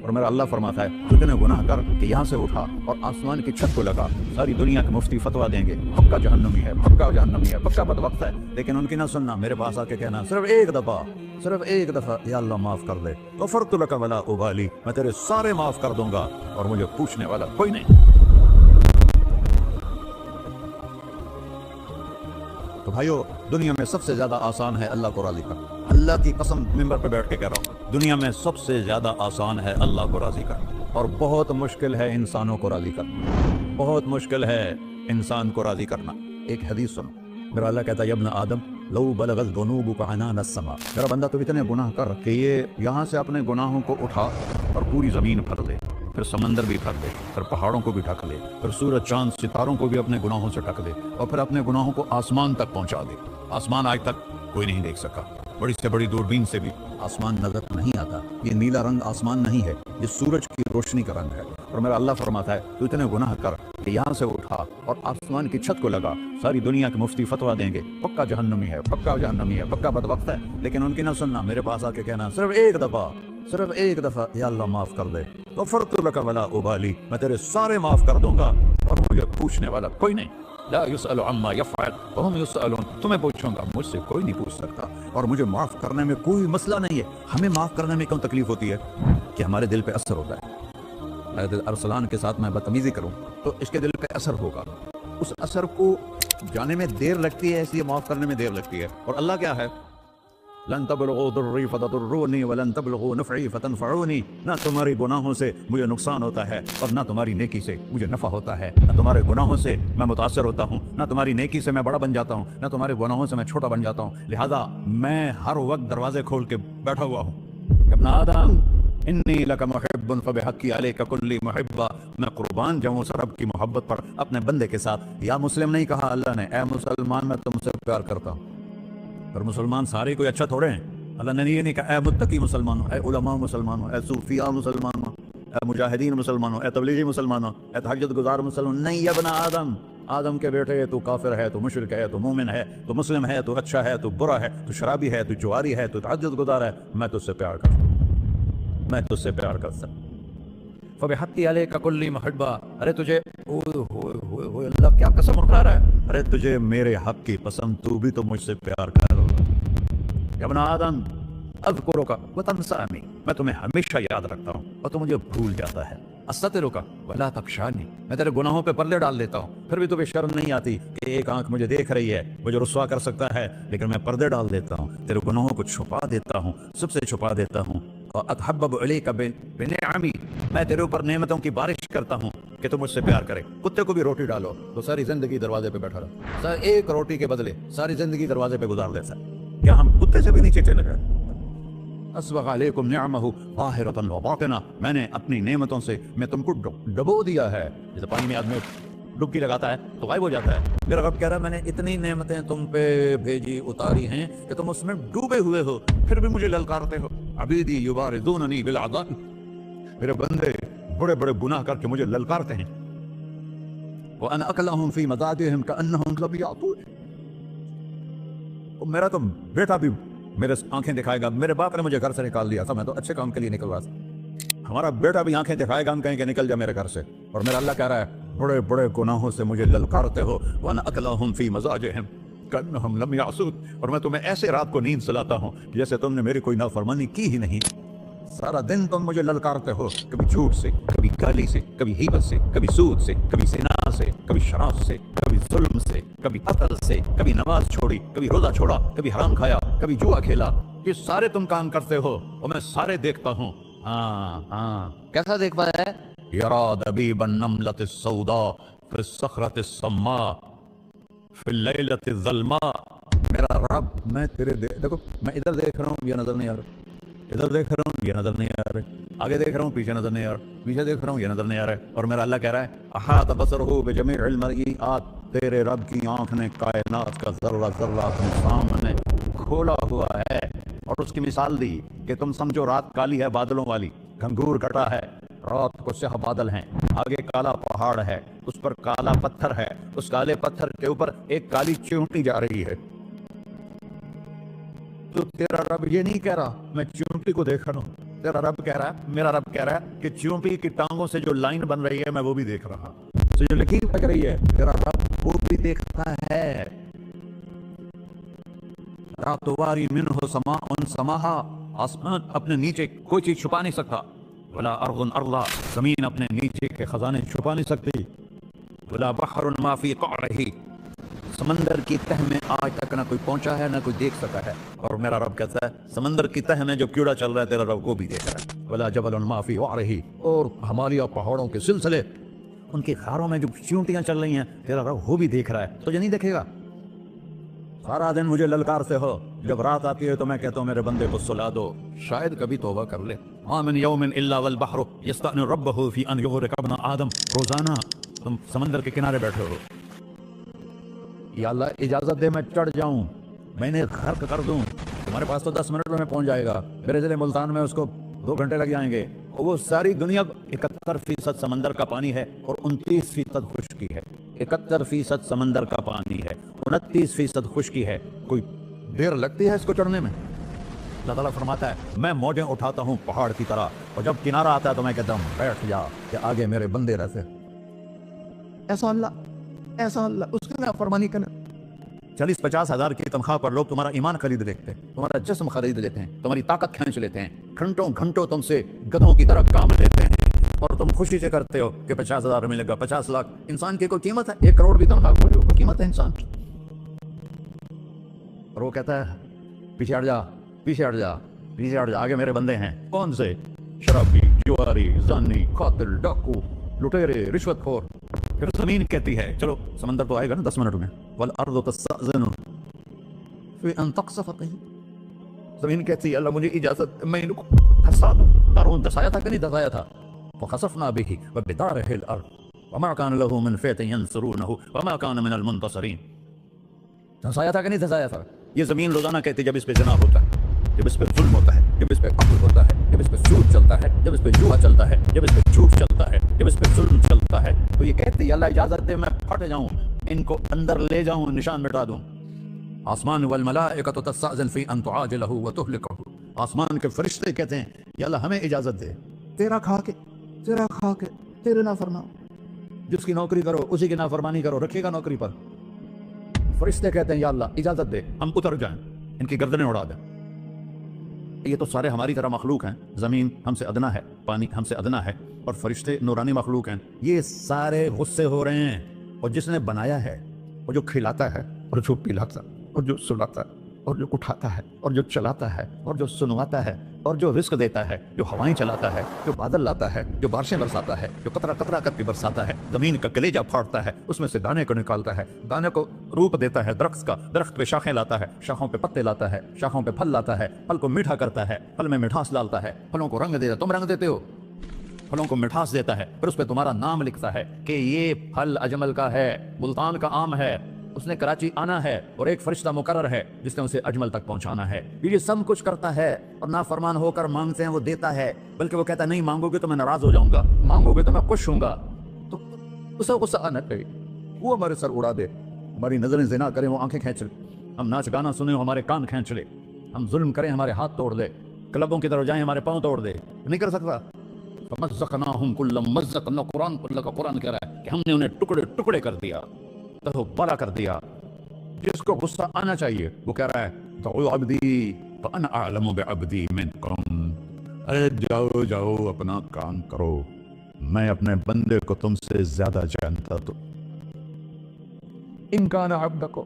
اور میرا اللہ فرماتا ہے تو اتنے گناہ کر کہ یہاں سے اٹھا اور آسمان کی چھت کو لگا، ساری دنیا کے مفتی فتوا دیں گے پکا جہنمی ہے، پکا جہنمی ہے، پکا بدبخت ہے، لیکن ان کی نہ سننا، میرے پاس آ کے کہنا صرف ایک دفعہ یا اللہ معاف کر دے، غفرت لک ولا ابالی، میں تیرے سارے معاف کر دوں گا اور مجھے پوچھنے والا کوئی نہیں۔ تو بھائیو، دنیا میں سب سے زیادہ آسان ہے اللہ کو راضی کرنا، اللہ کی قسم ممبر پہ بیٹھ کے کہہ رہا ہوں، دنیا میں سب سے زیادہ آسان ہے اللہ کو راضی کرنا، اور بہت مشکل ہے انسانوں کو راضی کرنا، بہت مشکل ہے انسان کو راضی کرنا۔ ایک حدیث سنو، میرا اللہ کہتا ہے ابن آدم لو بلغت ذنوبک عنان السماء، میرا بندہ تو اتنے گناہ کر کہ یہ یہاں سے اپنے گناہوں کو اٹھا اور پوری زمین بھر دے، پھر سمندر بھی بھر دے، پھر پہاڑوں کو بھی ڈھک لے، پھر سورج چاند ستاروں کو بھی اپنے گناہوں سے ڈھک دے، اور پھر اپنے گناہوں کو آسمان تک پہنچا دے۔ آسمان آج تک کوئی نہیں دیکھ سکا، بڑی سے بڑی دوربین سے بھی آسمان نظر نہیں آتا، یہ نیلا رنگ آسمان نہیں ہے، یہ سورج کی روشنی کا رنگ ہے۔ اور میرا اللہ فرماتا ہے تو اتنے گناہ کر کہ یہاں سے اٹھا اور آسمان کی چھت کو لگا، ساری دنیا کے مفتی فتوا دیں گے پکا جہنمی ہے، پکا جہنمی ہے، پکا بدبخت ہے، لیکن ان کی نہ سننا، میرے پاس آ کے کہنا صرف ایک دفعہ یا اللہ معاف کر دے، غفرت لک ولا ابالی، میں تیرے سارے معاف کر دوں گا اور مجھے پوچھنے والا کوئی نہیں۔ لا يسأل عما يفعل وهم يسألون، تمہیں پوچھوں گا، مجھ سے کوئی نہیں پوچھ سکتا، اور مجھے معاف کرنے میں کوئی مسئلہ نہیں ہے۔ ہمیں معاف کرنے میں کیوں تکلیف ہوتی ہے؟ کہ ہمارے دل پہ اثر ہوتا ہے، ارسلان کے ساتھ میں بدتمیزی کروں تو اس کے دل پہ اثر ہوگا، اس اثر کو جانے میں دیر لگتی ہے، اس لیے معاف کرنے میں دیر لگتی ہے۔ اور اللہ کیا ہے؟ لن تبلغوا ضرری فتضرونی ولن تبلغوا نفعی فتنفعونی، نہ تمہاری گناہوں سے مجھے نقصان ہوتا ہے اور نہ تمہاری نیکی سے مجھے نفع ہوتا ہے، نہ تمہارے گناہوں سے میں متاثر ہوتا ہوں، نہ تمہاری نیکی سے میں بڑا بن جاتا ہوں، نہ تمہارے گناہوں سے میں چھوٹا بن جاتا ہوں، لہذا میں ہر وقت دروازے کھول کے بیٹھا ہوا ہوں۔ ابن آدم انی لک محب فبحقی علیک کلی محبہ، میں قربان جاؤں اس رب کی محبت پر اپنے بندے کے ساتھ۔ یا مسلم نہیں کہا اللہ نے، اے مسلمان میں تم سے پیار کرتا ہوں، پر مسلمان سارے کوئی اچھا تھوڑے ہیں۔ اللہ نے یہ نہیں کہا اے متقی مسلمانوں، اے علماء مسلمانوں، اے صوفیاء مسلمانوں، اے مجاہدین مسلمانوں، اے تبلیغی مسلمانوں، اے تہجد گزار مسلمانوں، نہیں یا ابن آدم، آدم کے بیٹے، تو کافر ہے، تو مشرک ہے، تو مومن ہے، تو مسلم ہے، تو اچھا ہے، تو برا ہے، تو شرابی ہے، تو جواری ہے، تو تہجد گزار ہے، میں تجھ سے پیار کرتا ہوں، میں تجھ سے پیار کرتا ہوں۔ فبحقی علیک کلی محبہ، ارے تجھے اللہ کیا قسم اٹھا رہا ہے، ارے تجھے میرے حق کی قسم، تو بھی تو مجھ سے پیار کر۔ ابن آدم اذکرک وتنسانی، میں تمہیں ہمیشہ یاد رکھتا ہوں اور تو مجھے بھول جاتا ہے۔ استترک ولا تخشانی، میں تیرے گناہوں پہ پردے ڈال دیتا ہوں، پھر بھی تمہیں شرم نہیں آتی کہ ایک آنکھ مجھے دیکھ رہی ہے، مجھے رسوا کر سکتا ہے، لیکن میں پردے ڈال دیتا ہوں، تیرے گناہوں کو چھپا دیتا ہوں، سب سے چھپا دیتا ہوں۔ اور اتحبب الیک بنعمی، میں تیرے اوپر نعمتوں کی بارش کرتا ہوں کہ تم مجھ سے پیار کرے۔ کتے کو بھی روٹی ڈالو تو ساری زندگی دروازے پہ بیٹھا رہا، ایک روٹی کے بدلے ساری زندگی دروازے پہ گزار دیتا ہے۔ کیا ہم کتے سے بھی نیچے چلے گئے؟ اسبغ علیکم نعمہ ظاہرۃ وباطنہ، میں نے اپنی نعمتوں سے میں تم کو ڈبو دیا ہے، جیسے پانی میں آدمی ڈبکی لگاتا ہے تو غائب ہو جاتا ہے۔ میرا رب کہہ رہا ہے میں نے اتنی نعمتیں تم پہ بھیجی، اتاری ہیں کہ تم اس میں ڈوبے ہوئے ہو، پھر بھی مجھے للکارتے ہو۔ عبیدی یبارزوننی بالعذاب، میرے بندے بڑے بڑے گناہ کر کے مجھے للکارتے ہیں۔ وانا اکلہم فی مضاجعہم کانہم لم یعطون، میرا تو بیٹا بھی میرے آنکھیں دکھائے گا، میرے باپ نے مجھے گھر سے نکال دیا تھا، میں تو اچھے کام کے لیے نکل رہا تھا، ہمارا بیٹا بھی آنکھیں دکھائے گا، ہم کہیں کہ نکل جا میرے گھر سے، اور میرا اللہ کہہ رہا ہے بڑے بڑے گناہوں سے مجھے للکارتے ہو۔ وانا اکلہم فی مضاجعہم کانہم لم یعصون، اور میں تمہیں ایسے رات کو نیند سلاتا ہوں جیسے تم نے میری کوئی نافرمانی کی ہی نہیں۔ سارا دن تم مجھے للکارتے ہو، کبھی جھوٹ سے، کبھی گالی سے، کبھی غیبت سے، کبھی سود سے، کبھی زنا سے، کبھی شراب سے، کبھی ظلم سے، کبھی قتل سے، کبھی نماز چھوڑی، کبھی روزہ چھوڑا، کبھی حرام کھایا، کبھی جوا کھیلا، یہ سارے تم کام کرتے ہو اور میں سارے دیکھتا ہوں۔ ہاں کیسا دیکھ پایا ہے؟ یرا دبیب النملۃ السوداء فی الصخرۃ الصماء فی اللیلۃ الظلماء، میرا رب میں تیرے دیکھو، میں ادھر دیکھ رہا ہوں یہ نظر نہیں آ رہا، ادھر دیکھ رہا ہوں یہ نظر نہیں آ رہے، آگے دیکھ رہا ہوں پیچھے نظر نہیں آ رہا، پیچھے دیکھ رہا ہوں یہ نظر نہیں آ رہا ہے، اور میرا اللہ کہہ رہا ہے احاط بصرہ بجمیع المرئیات، تیرے رب کی آنکھ نے کائنات کا ذرہ ذرہ اپنے سامنے کھولا ہوا ہے۔ اور اس کی مثال دی کہ تم سمجھو رات کالی ہے بادلوں والی، گھنگور کٹا ہے، رات کو سیاہ بادل ہیں، آگے کالا پہاڑ ہے، اس پر کالا پتھر ہے، اس کالے پتھر کے اوپر ایک کالی چیونٹی جا رہی ہے، تو تیرا رب یہ نہیں کہہ رہا میں چیونٹی کو دیکھ رہا ہوں، तेरा रब कह रहा है, मेरा रब कह रहा है कि चूंटी की टांगों से जो लाइन बन रही है मैं वो भी देख रहा हूं। तो जो लकीर लग रही है तेरा रब वो भी देखता है। रातोवारी मिन हो समा उन समाहा, आसमान अपने नीचे कोई चीज छुपा नहीं सकता। वला अर्ज़ुन अर्ज़ा, जमीन अपने नीचे के खजाने छुपा नहीं सकती। वला बहरुन मा फी क़अरिही, समंदर की तह में आज तक ना कोई पहुंचा है ना कोई देख सका है। और मेरा रब कहता है समंदर की तह में जो कीड़ा चल रहा है तेरा रब को भी देख रहा है। वला जबलुन मा फी क़अरिही, और हिमालय पहाड़ों के सिलसिले उनकी खारों में जो चींटियां चल रही हैं तेरा रब वो भी देख रहा है। तो ये नहीं देखेगा? सारा दिन मुझे ललकार से हो, जब रात आती है तो मैं कहता हूँ मेरे बंदे को सुला दो, शायद कभी तौबा कर ले। मा मिन यौमिन इल्ला वल बहरु यस्तअनु रब्बहु फी अन युग़रिक़ इब्न आदम, रोजाना तुम समंदर के किनारे बैठे हो, या अल्लाह इजाजत दे मैं चढ़ जाऊं, मैंने गर्क कर दूं, तुम्हारे पास तो 10 मिनट में पहुंच जाएगा, मेरे जिले मुल्तान में उसको 2 घंटे लग जाएंगे। और वो सारी दुनिया 71% समंदर का पानी है और 29% खुश्की है। 71% समंदर का पानी है, 29% खुश्की है। कोई देर लगती है इसको चढ़ने में? अल्लाह ताला फरमाता है मैं मौजें उठाता हूँ पहाड़ की तरह, और जब किनारा आता है तो मैं कहता हूँ बैठ जा कि आगे मेरे बंदे रहते। ऐसा अल्लाह उसकी नाफरमानी करना। 40-50 हज़ार की तनख्वाह पर लोग तुम्हारा ईमान खरीद लेते हैं, तुम्हारा जिस्म खरीद लेते हैं, तुम्हारी ताकत खींच लेते हैं, घंटों घंटों तुमसे गधों की तरह काम लेते हैं, और तुम खुशी से करते हो कि 50,000 मिलेगा, 50 लाख। इंसान की कोई कीमत है? 1 करोड़ भी तनख्वाह कोई कीमत है इंसान की? और वो कहता है पीछे हट जा, पीछे हट जा, पीछे हट जा, आगे मेरे बंदे हैं। कौन से? शराबी, जुआरी, जानी, कातिल, डाकू, लुटेरे, रिश्वतखोर। फिर जमीन कहती है चलो समंदर तो आएगा ना 10 मिनट में। वल अर्ज़ु तस्तअज़िनु फी अन तक़ज़फ़ फ़ीही, जमीन कहती है अल्लाह मुझे इजाजत, मैं इनको धंसा दूं। क़ारून धंसाया था कि नहीं धंसाया था? फ़ख़सफ़ना बिही व बिदारिहिल अर्ज़ वमा कान लहू मिन फ़िअतिन यंसुरूनहु वमा कान मिनल मुंतसिरीन। धंसाया था कि नहीं धंसाया था? ये जमीन रोजाना कहती है जब इस पे ज़िना होता है, जब इस पे जुल्म होता है, जब इस पे कत्ल होता है, जब इस पे सूद चलता है, जब इस पे जुआ चलता है, जब इस पे झूठ चलता है, जब इस पे जुल्म चलता है, तो ये कहती है अल्लाह इजाजत दे मैं फट जाऊं, इनको अंदर ले जाऊं, निशान मिटा दूं। आसमान वल मलाइकतु तस्तअज़िन फी अन तुआजिलहु व तुहलिकहु, आसमान के फरिश्ते कहते हैं या अल्लाह हमें इजाजत दे, तेरा खा के तेरे नाफरमान, जिसकी नौकरी करो उसी की नाफरमानी करो, रखेगा नौकरी पर। फरिश्ते कहते हैं या अल्लाह इजाजत दे हम उतर जाएं, इनकी गर्दनें उड़ा दें। ये तो सारे हमारी तरह मखलूक हैं, ज़मीन हमसे अदना है, पानी हमसे अदना है, और फरिश्ते नूरानी मखलूक हैं। ये सारे गुस्से हो रहे हैं, और जिसने बनाया है, और जो खिलाता है, और जो पिलाता, और जो सुलाता है, और जो उठाता है, और जो चलाता है, और जो सुनवाता है, और जो रिस्क देता है, जो हवाएं चलाता है, जो बादल लाता है, जो बारिशें बरसाता है, जो कतरा कतरा करके बरसाता है, जमीन का कलेजा फाड़ता है, उसमें से दाने को निकालता है, दाने को रूप देता है दरख्त का, दरख्त पे शाखें लाता है, शाखों पे पत्ते लाता है, शाखों पे फल लाता है, फल को मीठा करता है, फल में मिठास डालता है, फलों को रंग देता है, तुम रंग देते हो, फलों को मिठास देता है, फिर उस पर तुम्हारा नाम लिखता है कि ये फल अजमल का है, मुल्तान का आम है, उसने कराची आना है, और एक फरिश्ता मुकर्रर है जिसने उसे अजमल तक पहुंचाना है। ये सब कुछ करता है, और नाफरमान होकर मांगते हैं वो देता है, बल्कि वो कहता है नहीं मांगोगे तो मैं नाराज हो जाऊंगा, मांगोगे तो मैं खुश होऊंगा। तो उसे गुस्सा आना चाहिए, वो हमारे सर उड़ा दे, हमारी नजरें जिना करें वो आंखें खींच ले, हम नाच गाना सुने हमारे कान खींच ले, हम जुल्म करें हमारे हाथ तोड़ दे, क्लबों की तरफ जाएं हमारे पाँव तोड़ दे, नहीं कर सकता। फमज़्ज़क़नाहुम कुल्ल मज़्ज़क़, कुरान कह रहा है कि हमने उन्हें टुकड़े टुकड़े कर दिया, तो बड़ा कर दिया। जिसको गुस्सा आना चाहिए वो कह रहा है तो अब्दी फअना अअलमु बिअब्दी मिनकुम, अरे जाओ जाओ अपना काम करो, मैं अपने बंदे को तुमसे ज्यादा जानता। तो इन कान अब्दको,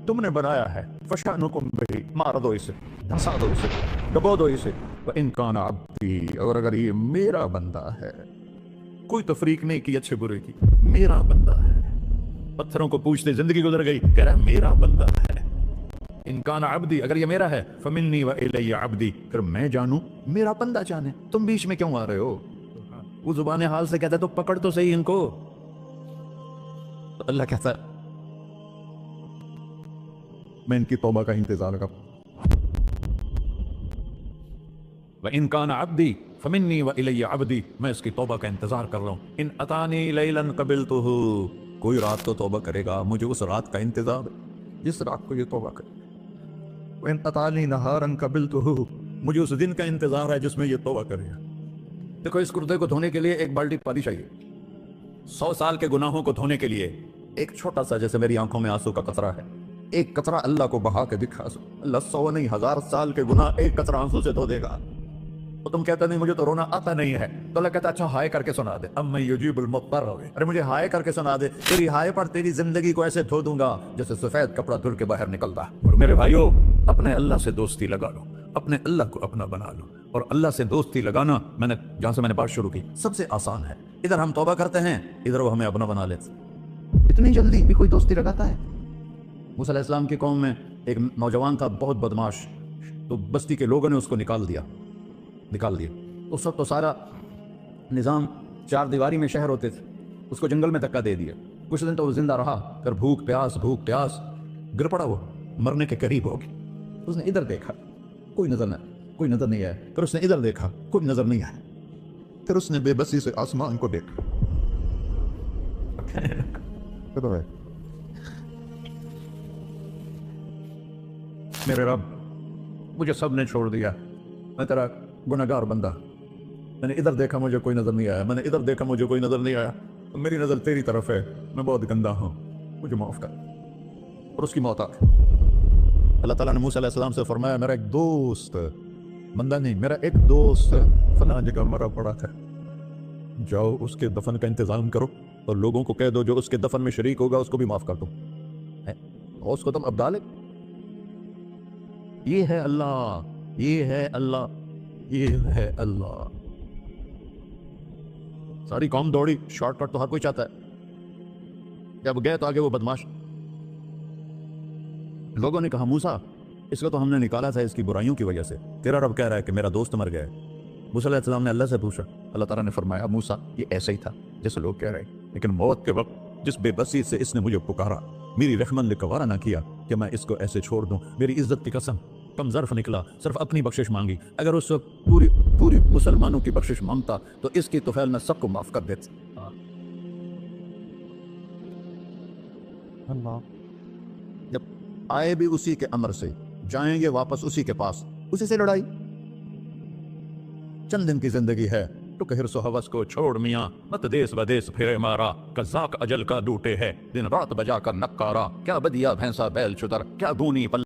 तुमने बनाया है, फशानुकुम बिही, मार दो इसे, धंसा दो इसे, डबो दो इसे। व इन कान अब्दी, और अगर ये मेरा बंदा है, कोई तफरीक नहीं की अच्छे बुरे की, मेरा बंदा है। पत्थरों को पूछते जिंदगी गुजर गई, कह रहा है मेरा बंदा है। इनकान अब्दी, अगर ये मेरा है, फमिन्नी व इलैया अब्दी, फिर मैं जानू मेरा बंदा जाने, तुम बीच में क्यों आ रहे हो? वो जुबान हाल से कहता है तो पकड़ तो सही इनको। तो अल्लाह कहता है मैं इनकी तौबा का इंतजार कर। व इनकान अब्दी फमिन्नी व इलैया अब्दी, मैं इसकी तौबा का इंतजार कर रहा हूँ। इन अतानी लैलन क़बिलतुहु, कोई रात तो तौबा करेगा, मुझे उस रात का इंतजार जिस रात को ये तौबा करे। इन अतानी नहारन क़बिलतुहु, मुझे उस दिन का इंतजार है जिसमें ये तौबा करेगा। देखो, इस कुर्ते को धोने के लिए एक बाल्टी पानी चाहिए। 100 साल के गुनाहों को धोने के लिए एक छोटा सा, जैसे मेरी आंखों में आंसू का कतरा है, एक कतरा अल्लाह को बहा के दिखा। अल्लाह 100 नहीं 1000 साल के गुनाह एक कतरा आंसू से धो देगा। तो तुम कहते नहीं मुझे तो रोना आता नहीं है, तो अल्लाह कहता अच्छा हाय करके सुना दे। अब मैं युजीबुल मुत्तर, अरे मुझे हाय करके सुना दे, तेरी हाय पर तेरी जिंदगी को ऐसे धो दूंगा जैसे सफेद कपड़ा धुल के बाहर निकलता। और मेरे भाइयों, अपने अल्लाह से दोस्ती लगा लो, अपने अल्लाह को अपना बना लो। और अल्लाह से दोस्ती लगाना, मैंने जहां से मैंने बात शुरू की, सबसे आसान है। इधर हम तौबा करते हैं, इधर वो हमें अपना बना लेते। इतनी जल्दी भी कोई दोस्ती लगाता है? मूसा अलैहिस्सलाम की कौम में एक नौजवान था, बहुत बदमाश, तो बस्ती के लोगों ने उसको निकाल दिया। उस वक्त तो सारा निज़ाम 4 दीवारी में शहर होते थे, उसको जंगल में धक्का दे दिया। कुछ दिन तो वो जिंदा रहा, फिर भूख प्यास गिर पड़ा, वो मरने के करीब हो गया। उसने इधर देखा, कोई नजर नहीं आया। फिर उसने इधर देखा, कोई नजर नहीं आया। फिर उसने बेबसी से आसमान को देखा। मेरे रब, मुझे सब ने छोड़ दिया, मैं तेरा गुनहगार बंदा। मैंने इधर देखा, मुझे कोई नजर नहीं आया। मैंने इधर देखा, मुझे कोई नजर नहीं आया। मेरी नजर तेरी तरफ है, मैं बहुत गंदा हूं, मुझे माफ कर। और उसकी मौत आ गई। अल्लाह ताला ने मूसा अलैहिस्सलाम से फरमाया, मेरा एक दोस्त, बंदा नहीं, मेरा एक दोस्त फलां जगह मरा पड़ा था, जाओ उसके दफन का इंतजाम करो और लोगों को कह दो जो उसके दफन में शरीक होगा उसको भी माफ कर दो। और उसको तुम अब डाले। ये है अल्लाह, ये है अल्लाह, ये है अल्लाह। सारी कौम दौड़ी, शॉर्टकट तो हर कोई चाहता है। जब गए तो आगे वो बदमाश, लोगों ने कहा मूसा, इसको तो हमने निकाला था इसकी बुराइयों की वजह से, तेरा रब कह रहा है कि मेरा दोस्त मर गया है। मूसा अलैहिस्सलाम ने अल्लाह से पूछा, अल्लाह ताला ने फरमाया, मूसा ये ऐसा ही था जैसे लोग कह रहे हैं, लेकिन मौत के वक्त जिस बेबसी से इसने मुझे पुकारा, मेरी रहमत ने गवारा ना किया कि मैं इसको ऐसे छोड़ दूं। मेरी इज्जत की कसम, कम ज़र्फ निकला, सिर्फ अपनी बख्शिश मांगी। अगर उस वक्त पूरी मुसलमानों की बख्शिश मांगता तो इसकी तौफील में सबको माफ कर देता। जब आए भी उसी के अमर से, जाएंगे वापस उसी के पास, उसी से लड़ाई। चंद दिन की जिंदगी है, टुक हिर्सो हवस को छोड़ मियाँ, मत देश बदेश फिरे मारा, कज़ाक अजल का लूटे है, दिन रात बजा कर नक्कारा, क्या बदिया भैंसा बैल चुतर, क्या दूनी पल